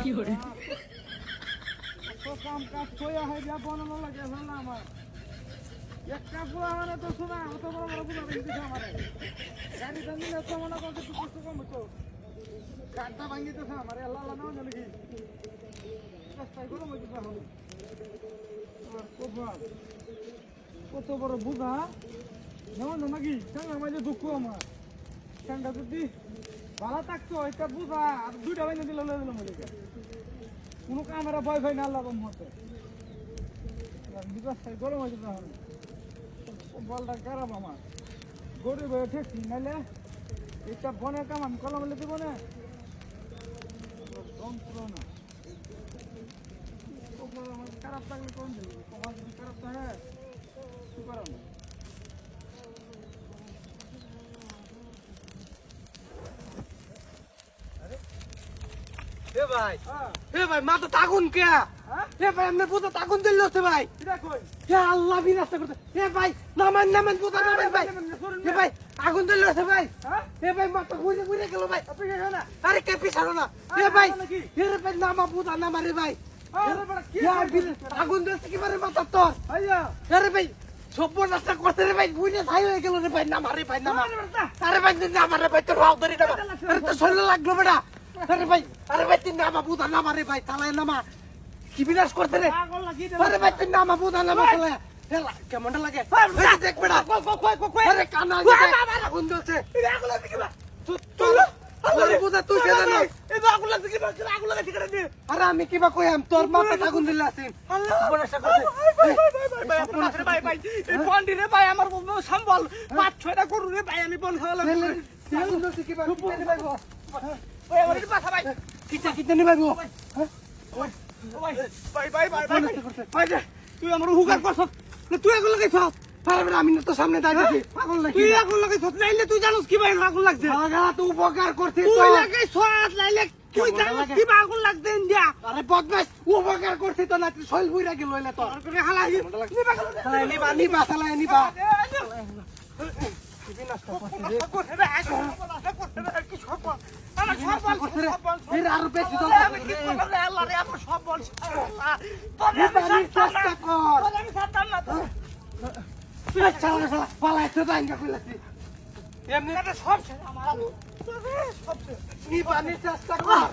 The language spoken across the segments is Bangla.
কি করে তো কাম কাজ কইয়া হয় যা বানানো লাগে না আমার একটা পোলা মানে তো শোনা অত বড় বড় পোলা দিতে আমারে গাড়ি দামি না তো মনে করতে একটু কষ্ট কম হতো কাটটা ভাঙিতেছে আমারে আল্লাহ আল্লাহ নাও নাকি রাস্তায় গরম হইতেছে এখন আর কত বড় বুঝা নাও না নাকি সঙ্গে আমাদের দুঃখ আমার সঙ্গে যদি ভালো থাকতো এটা বুঝা আর দুইটা বাইনে দিলে লয়ে দিলাম ওদেরকে কোনো কামেরা ভয় ভয় না আল্লাহ মতে রাস্তায় গরম হইতেছে এখন বলটা খারাপ আমার গরিব হয়ে ঠেকছি নাইলে এটা বনের কাম আমি কলম লেতে বনে যন্ত্রণা আমার খারাপ থাকলে কোন দেবে তোমার যদি খারাপ থাকে কি করা না ভাই মাথা তাগুন কে ভাই আপনার পুতা তাগুন দিল ভাই আল্লাহ বিনাশ করতে ভাই নামান পুতা নামান ভাই ভাই আগুন দিল ভাই ভাই মাথা ঘুরে ঘুরে গেল ভাই আরে কে পিছানো না ভাই ভাই নামা পুতা নামা রে ভাই আগুন দিল কি পারে মাথা তোর আরে ভাই সব রাস্তা করতে রে ভাই বুঝে ছাই হয়ে গেল রে ভাই নামা রে ভাই নামা আরে ভাই নামা রে ভাই তোর রাও ধরে নামা আরে তো শরীর লাগলো বেটা আরে ভাই তুই নামা বুধা নামা রে ভাই তালায় নামা কি বিনাশ করতে রে আরে ভাই তুই নামা বুধা নামা তালায় কেমনটা লাগে দেখ বেটা আরে কানা আগুন জ্বলছে আরে আমি কিবা কইম তোর মাথা আগুন দিলে আছিস আমার সম্বল 5-6টা গরু রে ভাই আমি বন খাওয়ালাম তুই আমার হুকার করছ তুই আগুন লাগাইছ আমি তো সামনে দাঁড়িয়েছি তুই আগুন লাগাইছ নাইলে তুই জানোস কি ভাই আগুন লাগছে তুই উপকার করছিস তুই লাগাইছ নাইলে তুই জানোস কি আগুন লাগছে ইন্ডিয়া আরে বদমাস উপকার করছিস তো না তুই শৈল বুইরা গেল হইলে তো হালাই নিবা চালাই নিবা আরো বেশি চেষ্টা কর পালাইছে এমনি সব নিবানির চেষ্টা কর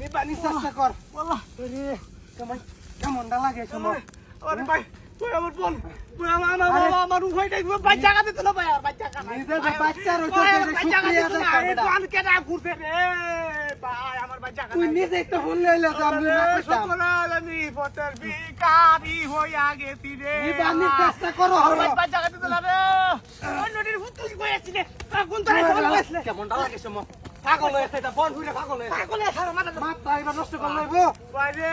নিবানির চেষ্টা কর কেমনটা লাগে সময় ভাই তুই আমার বোন তুই আমার উভয়টাই বাচ্চা কাটে তো না ভাই আর বাচ্চা কাটে নিজে যে বাচ্চা রইছে আমি কেন ঘুরতে রে ভাই আমার বাচ্চা কাটে তুই নিজে তো ভুল লইলে তো আমি না কইতাম আমি পটের বিকারি হইয়া গেছি রে নিবানির চেষ্টা করো বাচ্চা কাটে তো না রে ওই নদীর হুতুল কইয়াছি রে আগুন ধরে কেমনটা লাগে সময় পাগল হয়েছে এটা বন ঘুরে পাগল হয়েছে পাগল আছে মাথা এবার নষ্ট করে লইবো ভাই রে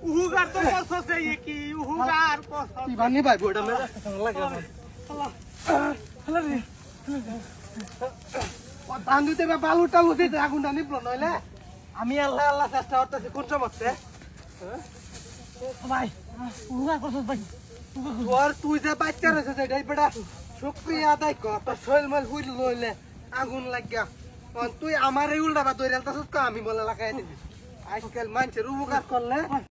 উহুগার তো কসছে কি উহুগার কস কি বানি ভাই বড়টা মেরে লাগে ধান দিতে বালু টালু দিতে আগুনটা নিবলো নইলে আমি আল্লাহ আল্লাহ চেষ্টা করতেছি কোন সমস্যা ভাই উহুগার কসছ ভাই তোর তুই যে বাচ্চা রয়েছে সেটাই বেটা শুক্রিয়া আদায় কর তোর শৈল মাল হুইল লইলে আগুন লাগিয়া তুই আমার এই উল্টা বা দৈরাল আমি বলে লাগাই দিবি আজকাল মানুষের উপকার করলে